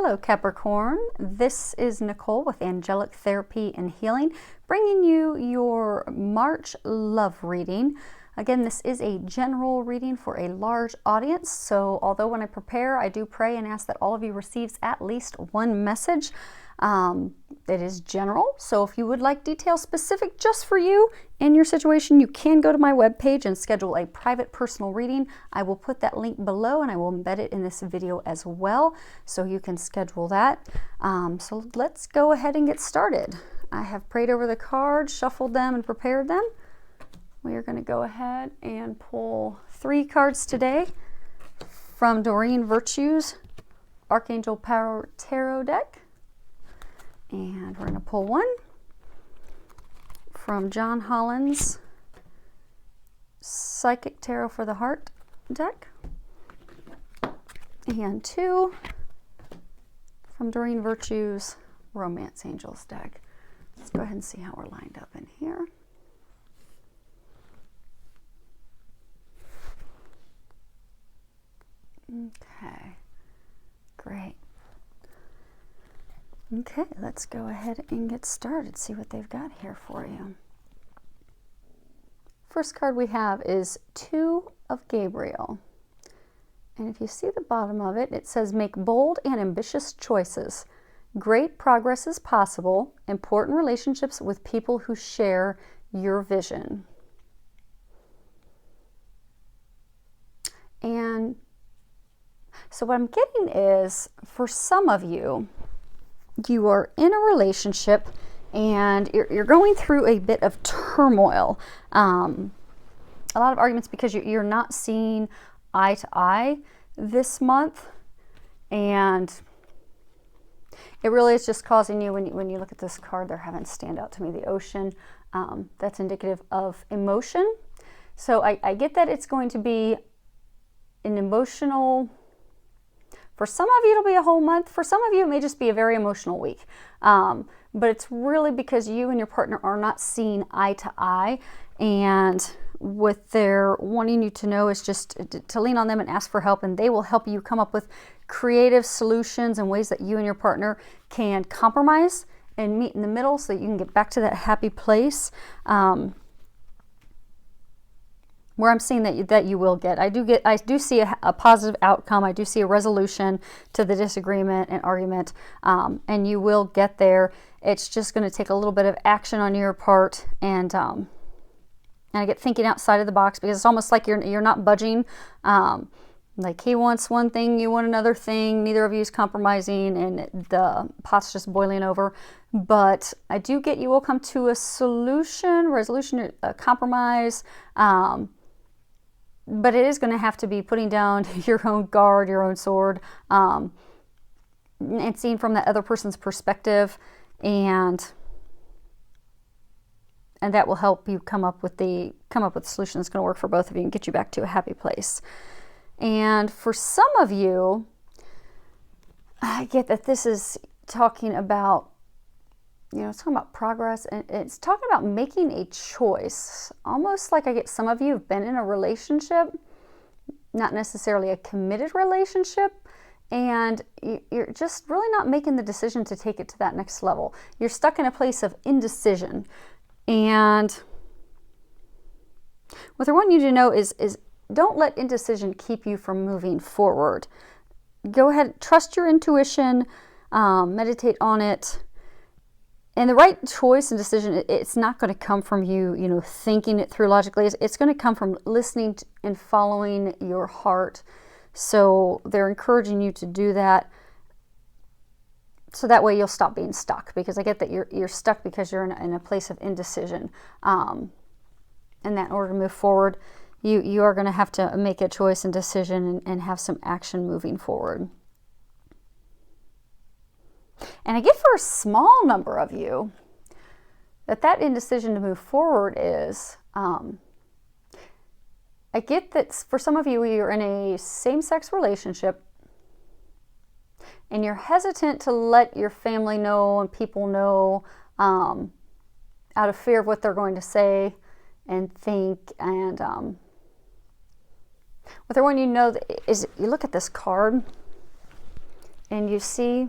Hello Capricorn, this is Nicole with Angelic Therapy and Healing, bringing you your March love reading. Again, this is a general reading for a large audience, so although when I prepare, I do pray and ask that all of you receives at least one message. It is general, so if you would like details specific just for you and your situation, you can go to my webpage and schedule a private personal reading. I will put that link below and I will embed it in this video as well, so you can schedule that. So let's go ahead and get started. I have prayed over the cards, shuffled them, and prepared them. We are going to go ahead and pull 3 cards today from Doreen Virtue's Archangel Power Tarot deck. And we're going to pull one from John Holland's Psychic Tarot for the Heart deck. And 2 from Doreen Virtue's Romance Angels deck. Let's go ahead and see how we're lined up in here. Okay, great. Okay, let's go ahead and get started, see what they've got here for you. First card we have is 2 of Gabriel. And if you see the bottom of it, it says, make bold and ambitious choices. Great progress is possible. Important relationships with people who share your vision. And so what I'm getting is, for some of you, you are in a relationship and you're going through a bit of turmoil. A lot of arguments because you're not seeing eye to eye this month. And it really is just causing you, when you look at this card, they're having stand out to me, the ocean. That's indicative of emotion. So I get that it's going to be an emotional... For some of you, it'll be a whole month. For some of you, it may just be a very emotional week. But it's really because you and your partner are not seeing eye to eye. And what they're wanting you to know is just to lean on them and ask for help. And they will help you come up with creative solutions and ways that you and your partner can compromise and meet in the middle so that you can get back to that happy place. Where I'm seeing that you will get. I do see a positive outcome. I do see a resolution to the disagreement and argument, and you will get there. It's just going to take a little bit of action on your part, and I get thinking outside of the box, because it's almost like you're not budging. Like he wants one thing, you want another thing. Neither of you is compromising, and the pot's just boiling over. But I do get you will come to a resolution, a compromise. But it is going to have to be putting down your own guard, your own sword, and seeing from that other person's perspective, and that will help you come up with a solution that's going to work for both of you and get you back to a happy place. And for some of you, I get that this is talking about, it's talking about progress, and it's talking about making a choice. Almost like I get some of you have been in a relationship, not necessarily a committed relationship, and you're just really not making the decision to take it to that next level. You're stuck in a place of indecision. And what I want you to know is don't let indecision keep you from moving forward. Go ahead, trust your intuition, meditate on it. And the right choice and decision, it's not going to come from you, thinking it through logically. It's going to come from listening and following your heart. So they're encouraging you to do that. So that way you'll stop being stuck. Because I get that you're stuck because you're in a place of indecision. And that in order to move forward, you are going to have to make a choice and decision and have some action moving forward. And I get for a small number of you that indecision to move forward is, I get that for some of you, you're in a same-sex relationship and you're hesitant to let your family know and people know, out of fear of what they're going to say and think. And what I want you to know is, you look at this card and you see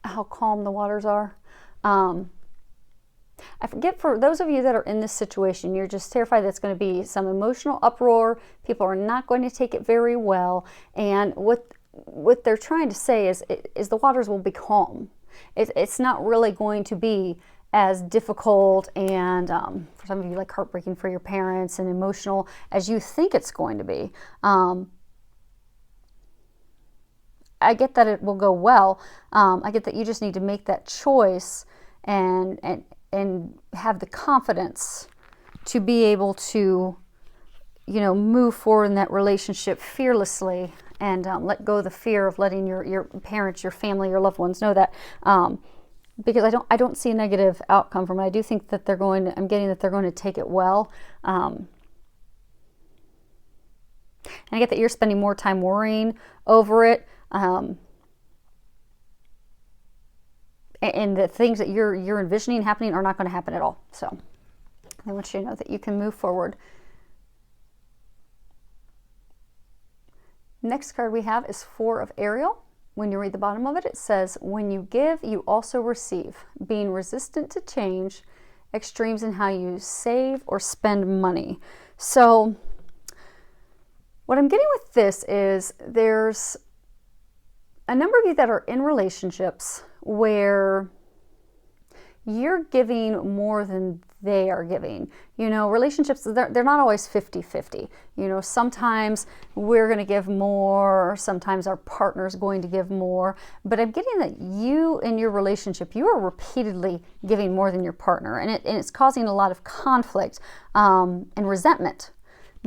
how calm the waters are. I forget, for those of you that are in this situation, you're just terrified that's going to be some emotional uproar. People are not going to take it very well. And what they're trying to say is the waters will be calm. It's not really going to be as difficult and for some of you, like heartbreaking for your parents and emotional as you think it's going to be. I get that it will go well. I get that you just need to make that choice and have the confidence to be able to, move forward in that relationship fearlessly and let go of the fear of letting your parents, your family, your loved ones know that. Because I don't see a negative outcome from it. I do think that I'm getting that they're going to take it well. And I get that you're spending more time worrying over it. And the things that you're envisioning happening are not going to happen at all. So I want you to know that you can move forward. Next card we have is 4 of Ariel. When you read the bottom of it, it says, when you give, you also receive, being resistant to change, extremes in how you save or spend money. So what I'm getting with this is there's a number of you that are in relationships where you're giving more than they are giving. Relationships, they're not always 50-50. Sometimes we're going to give more, sometimes our partner's going to give more, but I'm getting that you in your relationship, you are repeatedly giving more than your partner, and it's causing a lot of conflict and resentment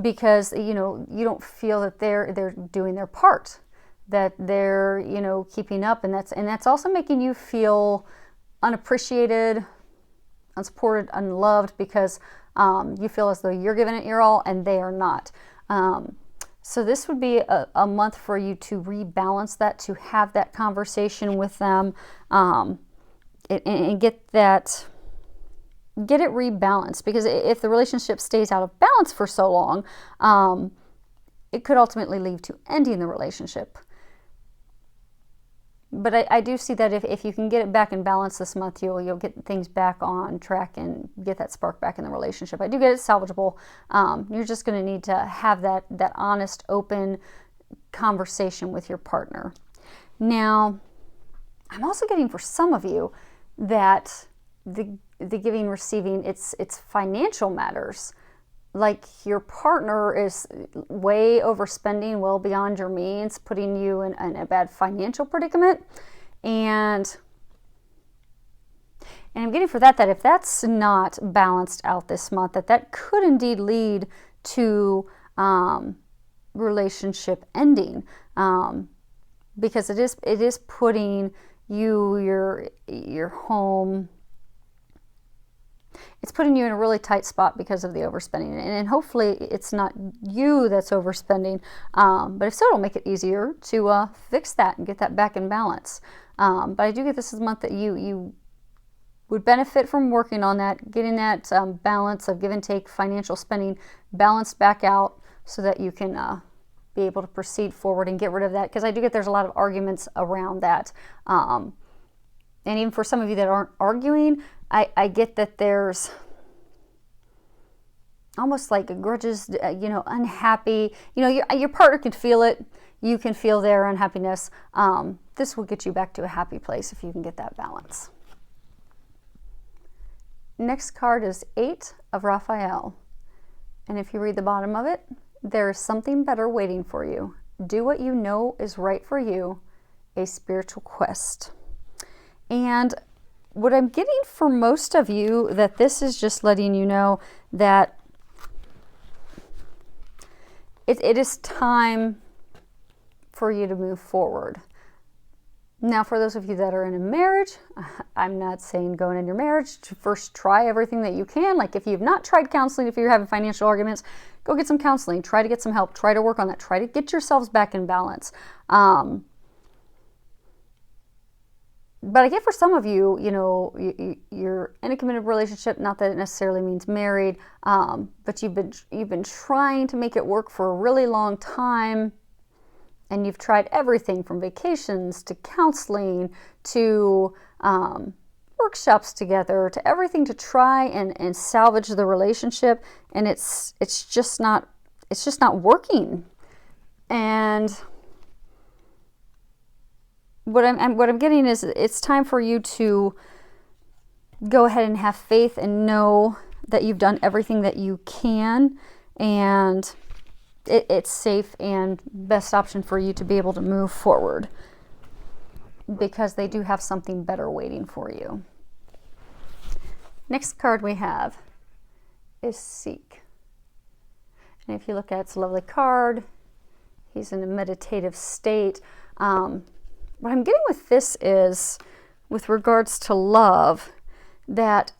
because, you don't feel that they're doing their part, that they're, keeping up, and that's also making you feel unappreciated, unsupported, unloved, because you feel as though you're giving it your all and they are not. So this would be a month for you to rebalance that, to have that conversation with them, and get it rebalanced. Because if the relationship stays out of balance for so long, it could ultimately lead to ending the relationship. But I do see that if you can get it back in balance this month, you'll get things back on track and get that spark back in the relationship. I do get it salvageable. You're just going to need to have that honest, open conversation with your partner. Now, I'm also getting for some of you that the giving, receiving, it's financial matters. Like your partner is way overspending, well beyond your means, putting you in a bad financial predicament. And I'm getting for that if that's not balanced out this month, that could indeed lead to relationship ending, because it is putting your home. It's putting you in a really tight spot because of the overspending. And hopefully it's not you that's overspending. But if so, it'll make it easier to fix that and get that back in balance. But I do get this is a month that you would benefit from working on that, getting that balance of give and take, financial spending balanced back out so that you can be able to proceed forward and get rid of that. Because I do get there's a lot of arguments around that. And even for some of you that aren't arguing, I get that there's almost like grudges, unhappy. Your partner can feel it. You can feel their unhappiness. This will get you back to a happy place if you can get that balance. Next card is 8 of Raphael. And if you read the bottom of it, there is something better waiting for you. Do what you know is right for you, a spiritual quest. And what I'm getting for most of you, that this is just letting you know that it is time for you to move forward. Now, for those of you that are in a marriage, I'm not saying going in your marriage to first try everything that you can. Like if you've not tried counseling, if you're having financial arguments, go get some counseling, try to get some help, try to work on that, try to get yourselves back in balance. But I get for some of you, you're in a committed relationship, not that it necessarily means married, but you've been trying to make it work for a really long time, and you've tried everything from vacations to counseling to workshops together to everything to try and salvage the relationship, and it's just not working. And what I'm getting is it's time for you to go ahead and have faith and know that you've done everything that you can, and it's safe and best option for you to be able to move forward, because they do have something better waiting for you. Next card we have is Seek. And if you look at it, it's a lovely card. He's in a meditative state. What I'm getting with this is, with regards to love, that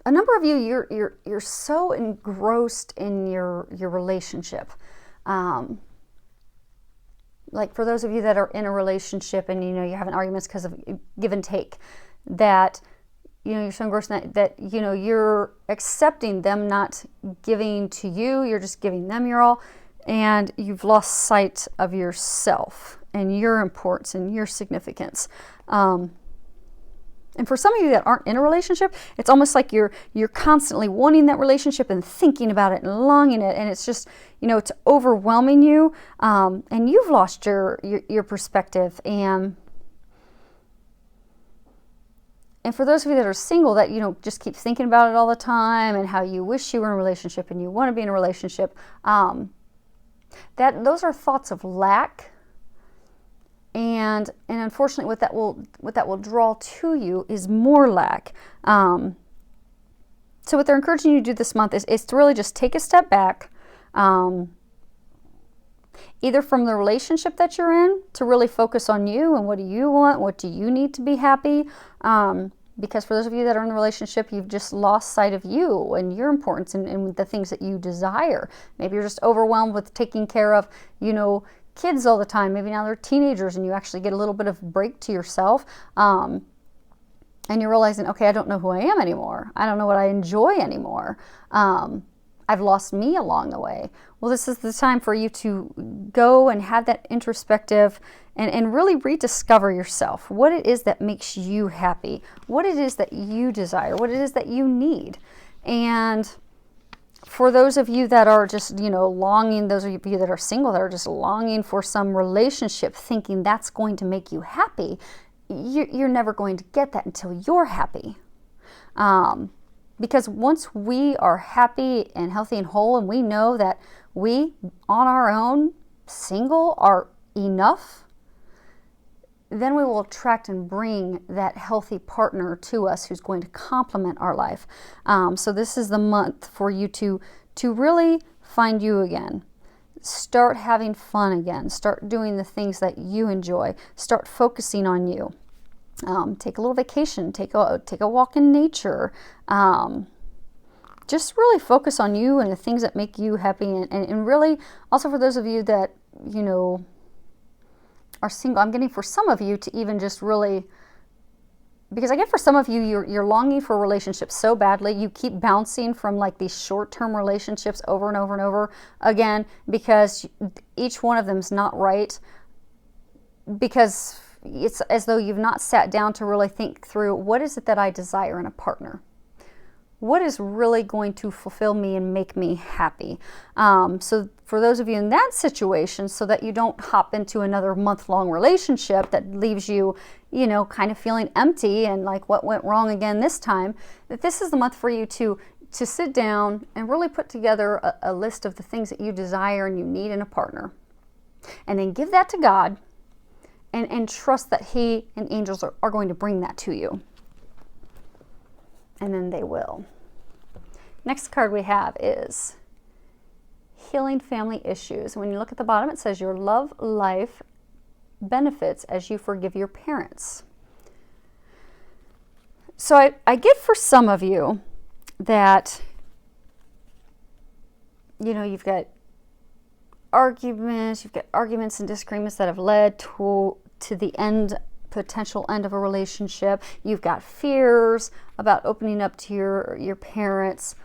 a number of you, you're so engrossed in your relationship. Like for those of you that are in a relationship and you're having arguments because of give and take, that you're so engrossed in that you're accepting them not giving to you, you're just giving them your all, and you've lost sight of yourself and your importance and your significance. And for some of you that aren't in a relationship, it's almost like you're constantly wanting that relationship and thinking about it and longing it, and it's just, it's overwhelming you, and you've lost your perspective. And for those of you that are single, that just keep thinking about it all the time and how you wish you were in a relationship and you want to be in a relationship, those are thoughts of lack. And unfortunately, what that will draw to you is more lack. So what they're encouraging you to do this month is to really just take a step back, either from the relationship that you're in, to really focus on you and what do you want, what do you need to be happy. Because for those of you that are in a relationship, you've just lost sight of you and your importance and the things that you desire. Maybe you're just overwhelmed with taking care of, kids all the time. Maybe now they're teenagers and you actually get a little bit of break to yourself. And you're realizing, okay, I don't know who I am anymore. I don't know what I enjoy anymore. I've lost me along the way. Well, this is the time for you to go and have that introspective and really rediscover yourself. What it is that makes you happy. What it is that you desire. What it is that you need. And for those of you that are just, longing, those of you that are single, that are just longing for some relationship, thinking that's going to make you happy, you're never going to get that until you're happy. Because once we are happy and healthy and whole, and we know that we, on our own, single, are enough, then we will attract and bring that healthy partner to us who's going to complement our life. So this is the month for you to really find you again. Start having fun again. Start doing the things that you enjoy. Start focusing on you. Take a little vacation. Take a walk in nature. Just really focus on you and the things that make you happy. And really, also for those of you that, are single, I'm getting for some of you to even just really, because I get for some of you, you're longing for a relationship so badly, you keep bouncing from like these short-term relationships over and over and over again, because each one of them is not right, because it's as though you've not sat down to really think through, what is it that I desire in a partner? What is really going to fulfill me and make me happy? So for those of you in that situation, so that you don't hop into another month-long relationship that leaves you, kind of feeling empty and like what went wrong again this time, that this is the month for you to sit down and really put together a list of the things that you desire and you need in a partner. And then give that to God and trust that He and angels are going to bring that to you. And then they will. Next card we have is Healing Family Issues. When you look at the bottom, it says your love life benefits as you forgive your parents. So I get for some of you that, you've got arguments and disagreements that have led to the potential end of a relationship. You've got fears about opening up to your parents.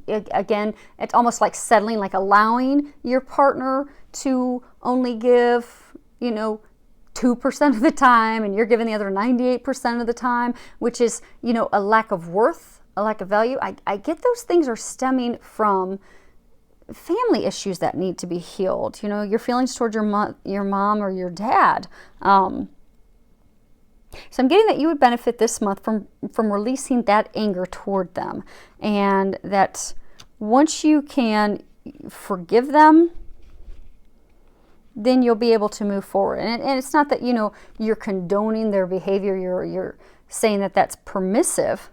Again, it's almost like settling, like allowing your partner to only give, 2% of the time, and you're giving the other 98% of the time, which is, a lack of worth, a lack of value. I get those things are stemming from family issues that need to be healed. Your feelings towards your mom or your dad. So I'm getting that you would benefit this month from releasing that anger toward them, and that once you can forgive them, then you'll be able to move forward. And it's not that, you're condoning their behavior, you're saying that that's permissive.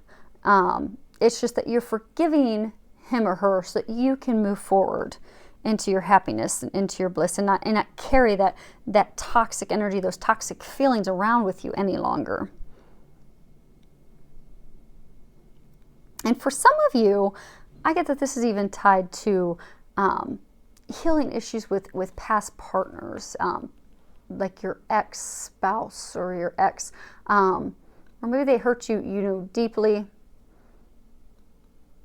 It's just that you're forgiving him or her so that you can move forward into your happiness and into your bliss, and not carry that toxic energy, those toxic feelings around with you any longer. And for some of you, I get that this is even tied to healing issues with past partners, like your ex-spouse or your ex, or maybe they hurt you, deeply.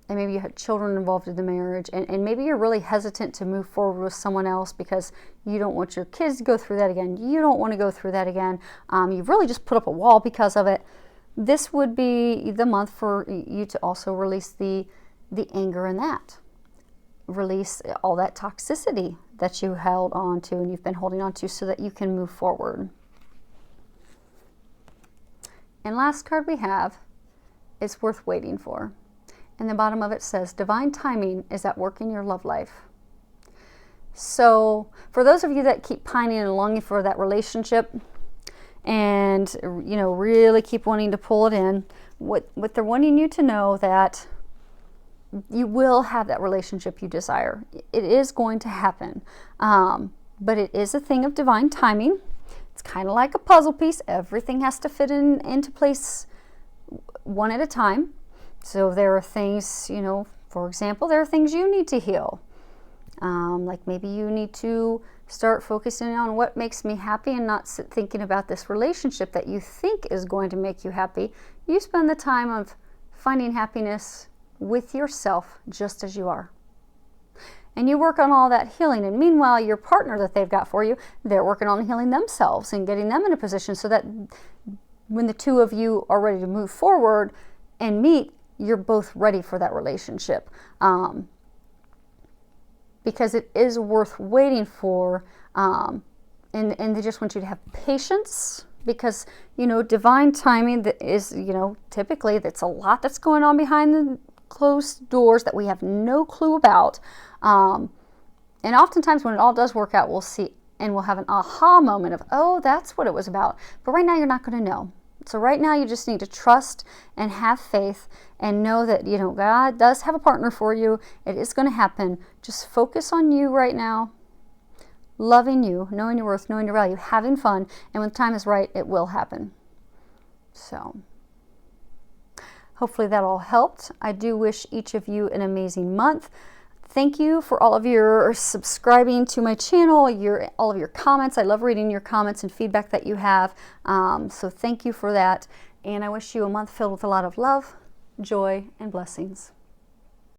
And maybe you had children involved in the marriage, and maybe you're really hesitant to move forward with someone else because you don't want your kids to go through that again. You don't want to go through that again. You've really just put up a wall because of it. This would be the month for you to also release the anger in that. Release all that toxicity that you held on to and you've been holding on to so that you can move forward. And last card we have is worth waiting for. And the bottom of it says, divine timing is at work in your love life. So for those of you that keep pining and longing for that relationship and, really keep wanting to pull it in, what they're wanting you to know that you will have that relationship you desire. It is going to happen. But it is a thing of divine timing. It's kind of like a puzzle piece. Everything has to fit into place one at a time. So there are things, for example, there are things you need to heal. Like maybe you need to start focusing on what makes me happy and not thinking about this relationship that you think is going to make you happy. You spend the time of finding happiness with yourself just as you are. And you work on all that healing. And meanwhile, your partner that they've got for you, they're working on healing themselves and getting them in a position so that when the two of you are ready to move forward and meet, you're both ready for that relationship. Because it is worth waiting for. And they just want you to have patience because, divine timing that is, typically that's a lot that's going on behind the closed doors that we have no clue about. And oftentimes when it all does work out, we'll see and we'll have an aha moment of, oh, that's what it was about. But right now you're not going to know. So right now you just need to trust and have faith and know that, God does have a partner for you. It is going to happen. Just focus on you right now, loving you, knowing your worth, knowing your value, having fun. And when the time is right, it will happen. So hopefully that all helped. I do wish each of you an amazing month. Thank you for all of your subscribing to my channel, all of your comments. I love reading your comments and feedback that you have. So thank you for that. And I wish you a month filled with a lot of love, joy, and blessings.